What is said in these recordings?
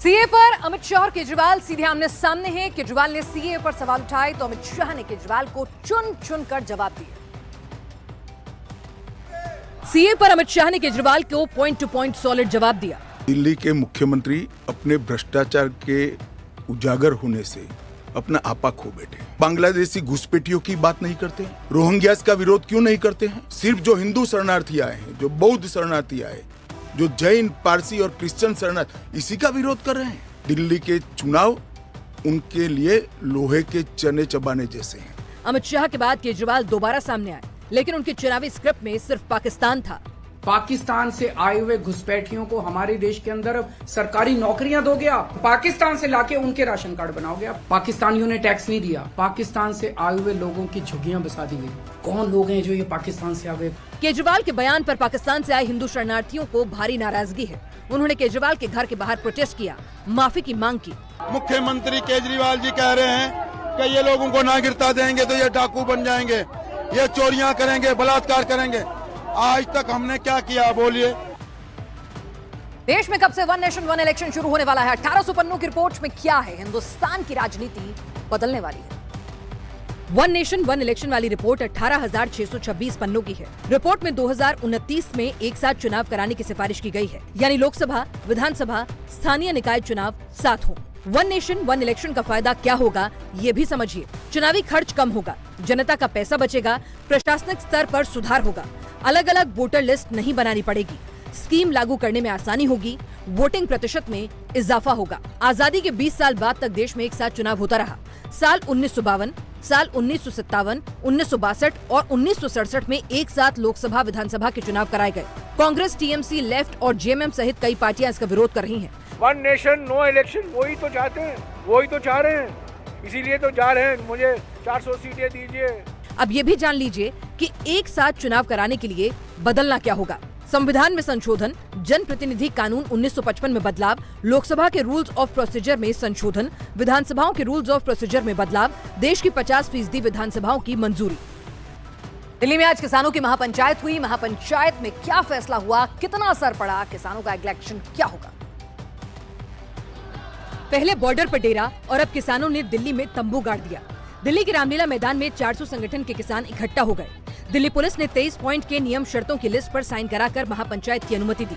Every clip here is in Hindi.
सीए पर अमित शाह और केजरीवाल सीधे आमने सामने हैं। केजरीवाल ने सीए पर सवाल उठाए तो अमित शाह ने केजरीवाल को चुन चुन कर जवाब दिए। सीए पर अमित शाह ने केजरीवाल को पॉइंट टू पॉइंट सॉलिड जवाब दिया। दिल्ली के मुख्यमंत्री अपने भ्रष्टाचार के उजागर होने से अपना आपा खो बैठे। बांग्लादेशी घुसपैठियों की बात नहीं करते, रोहिंग्यास का विरोध क्यों नहीं करते हैं? सिर्फ जो हिंदू शरणार्थी आए हैं, जो बौद्ध शरणार्थी आए, जो जैन, पारसी और क्रिश्चियन शरणार्थी, इसी का विरोध कर रहे हैं। दिल्ली के चुनाव उनके लिए लोहे के चने चबाने जैसे हैं। अमित शाह के बाद केजरीवाल दोबारा सामने आए, लेकिन उनके चुनावी स्क्रिप्ट में सिर्फ पाकिस्तान था। पाकिस्तान से आए हुए घुसपैठियों को हमारे देश के अंदर सरकारी नौकरियां दो गया, पाकिस्तान से लाके उनके राशन कार्ड बनाओ गया, पाकिस्तानियों ने टैक्स नहीं दिया, पाकिस्तान से आए हुए लोगों की झुग्गियां बसा दी गई। कौन लोग हैं जो ये पाकिस्तान से आ गए? केजरीवाल के बयान पर पाकिस्तान से आए हिंदू शरणार्थियों को भारी नाराजगी है। उन्होंने केजरीवाल के घर के बाहर प्रोटेस्ट किया, माफी की मांग की। मुख्यमंत्री केजरीवाल जी कह रहे हैं कि ये लोगों को ना गिरता देंगे तो ये डाकू बन जाएंगे, ये चोरियां करेंगे, बलात्कार करेंगे। आज तक हमने क्या किया, बोलिए। देश में कब से वन नेशन वन इलेक्शन शुरू होने वाला है? 1800 पन्नों की रिपोर्ट में क्या है? हिंदुस्तान की राजनीति बदलने वाली है। वन नेशन वन इलेक्शन वाली रिपोर्ट 18,626 पन्नों की है। रिपोर्ट में 2029 में एक साथ चुनाव कराने की सिफारिश की गई है, यानी लोकसभा, विधानसभा, स्थानीय निकाय चुनाव साथ हो। वन नेशन वन इलेक्शन का फायदा क्या होगा, ये भी समझिए। चुनावी खर्च कम होगा, जनता का पैसा बचेगा, प्रशासनिक स्तर पर सुधार होगा, अलग अलग वोटर लिस्ट नहीं बनानी पड़ेगी, स्कीम लागू करने में आसानी होगी, वोटिंग प्रतिशत में इजाफा होगा। आजादी के 20 साल बाद तक देश में एक साथ चुनाव होता रहा। साल 1952, साल 1957, 1962 और 1967 में एक साथ लोकसभा विधानसभा के चुनाव कराए गए। कांग्रेस, टीएमसी, लेफ्ट और जेएमएम सहित कई पार्टियां इसका विरोध कर रही हैं। वन नेशन नो इलेक्शन, वही तो चाहते हैं, वही तो चाह रहे हैं, इसीलिए तो जा रहे हैं। मुझे 400 सीटें दीजिए। अब ये भी जान लीजिए कि एक साथ चुनाव कराने के लिए बदलना क्या होगा। संविधान में संशोधन, जन प्रतिनिधि कानून 1955 में बदलाव, लोकसभा के रूल्स ऑफ प्रोसीजर में संशोधन, विधानसभाओं के रूल्स ऑफ प्रोसीजर में बदलाव, देश की 50% विधानसभाओं की मंजूरी। दिल्ली में आज किसानों की महापंचायत हुई। महापंचायत में क्या फैसला हुआ, कितना असर पड़ा, किसानों का अगला एक्शन क्या होगा? पहले बॉर्डर पर डेरा और अब किसानों ने दिल्ली में तंबू गाड़ दिया। दिल्ली के रामलीला मैदान में 400 संगठन के किसान इकट्ठा हो गए। दिल्ली पुलिस ने 23 पॉइंट के नियम शर्तों की लिस्ट पर साइन कराकर महापंचायत की अनुमति दी।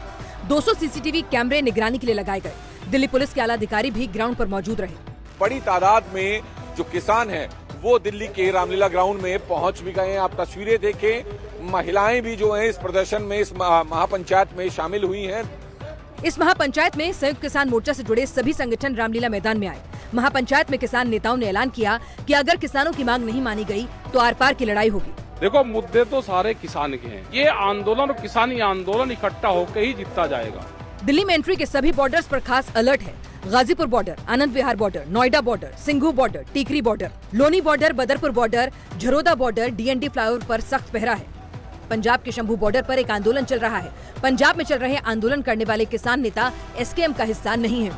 200 सीसीटीवी कैमरे निगरानी के लिए लगाए गए। दिल्ली पुलिस के आला अधिकारी भी ग्राउंड पर मौजूद रहे। बड़ी तादाद में जो किसान हैं वो दिल्ली के रामलीला ग्राउंड में पहुंच भी गए हैं। आप तस्वीरें देखें, महिलाएं भी जो हैं इस प्रदर्शन में, इस महापंचायत में शामिल हुई हैं। इस महापंचायत में संयुक्त किसान मोर्चा से जुड़े सभी संगठन रामलीला मैदान में आए। महापंचायत में किसान नेताओं ने ऐलान किया कि अगर किसानों की मांग नहीं मानी गई तो आर पार की लड़ाई होगी। देखो, मुद्दे तो सारे किसान के हैं। ये आंदोलन और किसानी आंदोलन इकट्ठा होकर ही जीता जाएगा। दिल्ली में एंट्री के सभी बॉर्डर्स पर खास अलर्ट है। Ghazipur border, Anand Vihar border, Noida border, Singhu border, Tikri border, Loni border, Badarpur border, Jharoda border, DND flyover पर सख्त पहरा है। पंजाब के शंभू बॉर्डर पर एक आंदोलन चल रहा है। पंजाब में चल रहे आंदोलन करने वाले किसान नेता एसकेएम का हिस्सा नहीं है।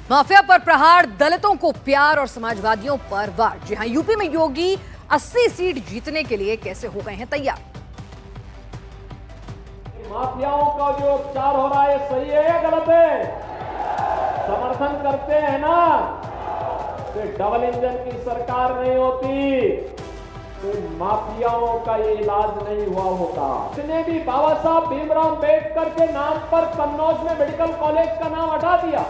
माफिया पर प्रहार, दलितों को प्यार और समाजवादियों पर वार। जी हां, यूपी में योगी 80 सीट जीतने के लिए कैसे हो गए हैं तैयार। माफियाओं का जो उपचार हो रहा है सही है या गलत है? समर्थन करते हैं ना? तो डबल इंजन की सरकार नहीं होती तो माफियाओं का ये इलाज नहीं हुआ होता। इसने भी बाबा साहब भीमराव अम्बेडकर के नाम पर कन्नौज में मेडिकल कॉलेज का नाम हटा दिया।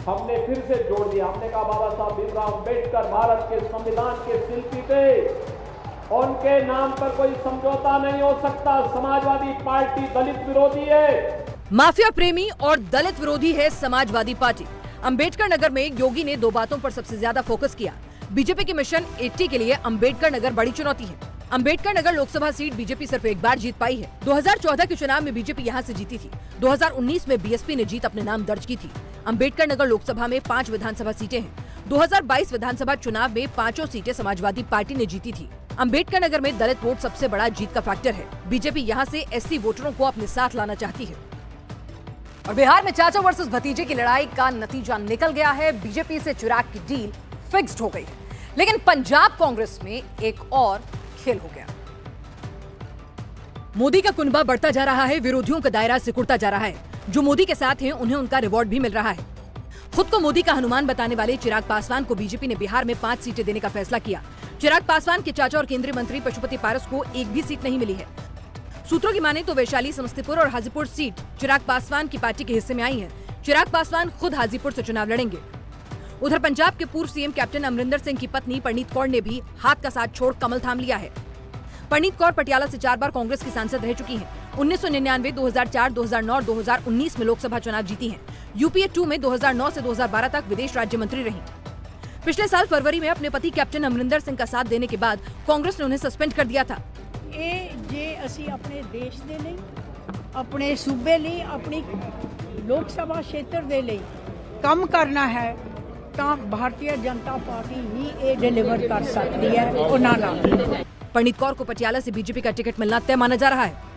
हमने फिर से जोड़ दिया। हमने कहा बाबा साहब भीमराव अम्बेडकर भारत के संविधान के शिल्पी थे, उनके नाम पर कोई समझौता नहीं हो सकता। समाजवादी पार्टी दलित विरोधी है। माफिया प्रेमी और दलित विरोधी है समाजवादी पार्टी। अंबेडकर नगर में योगी ने दो बातों पर सबसे ज्यादा फोकस किया। बीजेपी के मिशन 80 के लिए अंबेडकर नगर बड़ी चुनौती है। अंबेडकर नगर लोकसभा सीट बीजेपी सिर्फ एक बार जीत पाई है। 2014 के चुनाव में बीजेपी यहां से जीती थी। 2019 में बीएसपी ने जीत अपने नाम दर्ज की थी। अंबेडकर नगर लोकसभा में 5 विधानसभा सीटें हैं। 2022 विधानसभा चुनाव में 5 सीटें समाजवादी पार्टी ने जीती थी। अंबेडकर नगर में दलित वोट सबसे बड़ा जीत का फैक्टर है। बीजेपी यहां से एससी वोटरों को अपने साथ लाना चाहती है। और बिहार में चाचा वर्सेस भतीजे की लड़ाई का नतीजा निकल गया है। बीजेपी से चिराग की डील फिक्स्ड हो गई है, लेकिन पंजाब कांग्रेस में एक और खेल हो गया। मोदी का कुनबा बढ़ता जा रहा है, विरोधियों का दायरा सिकुड़ता जा रहा है। जो मोदी के साथ हैं उन्हें उनका रिवॉर्ड भी मिल रहा है। खुद को मोदी का हनुमान बताने वाले चिराग पासवान को बीजेपी ने बिहार में 5 सीटें देने का फैसला किया। चिराग पासवान के चाचा और केंद्रीय मंत्री पशुपति पारस को एक भी सीट नहीं मिली है। सूत्रों की माने तो वैशाली, समस्तीपुर और हाजीपुर सीट चिराग पासवान की पार्टी के हिस्से में आई है। चिराग पासवान खुद हाजीपुर से चुनाव लड़ेंगे। उधर पंजाब के पूर्व सीएम कैप्टन अमरिंदर सिंह की पत्नी परनीत कौर ने भी हाथ का साथ छोड़ कमल थाम लिया है। परनीत कौर पटियाला से 4 बार कांग्रेस की सांसद रह चुकी हैं। 1999, 2004, 2009 और 2019 में लोकसभा चुनाव जीती हैं। यूपीए 2 में 2009 से 2012 तक विदेश राज्य मंत्री रहीं। पिछले साल फरवरी में अपने पति कैप्टन अमरिंदर सिंह का साथ देने के बाद कांग्रेस ने उन्हें सस्पेंड कर दिया था। जे असी अपने देश दे लिए, अपने सूबे लिए, अपनी लोकसभा क्षेत्र दे लिए काम करना है तो भारतीय जनता पार्टी ही ये डिलीवर कर सकती है। परनीत कौर को पटियाला से बीजेपी का टिकट मिलना तय माना जा रहा है।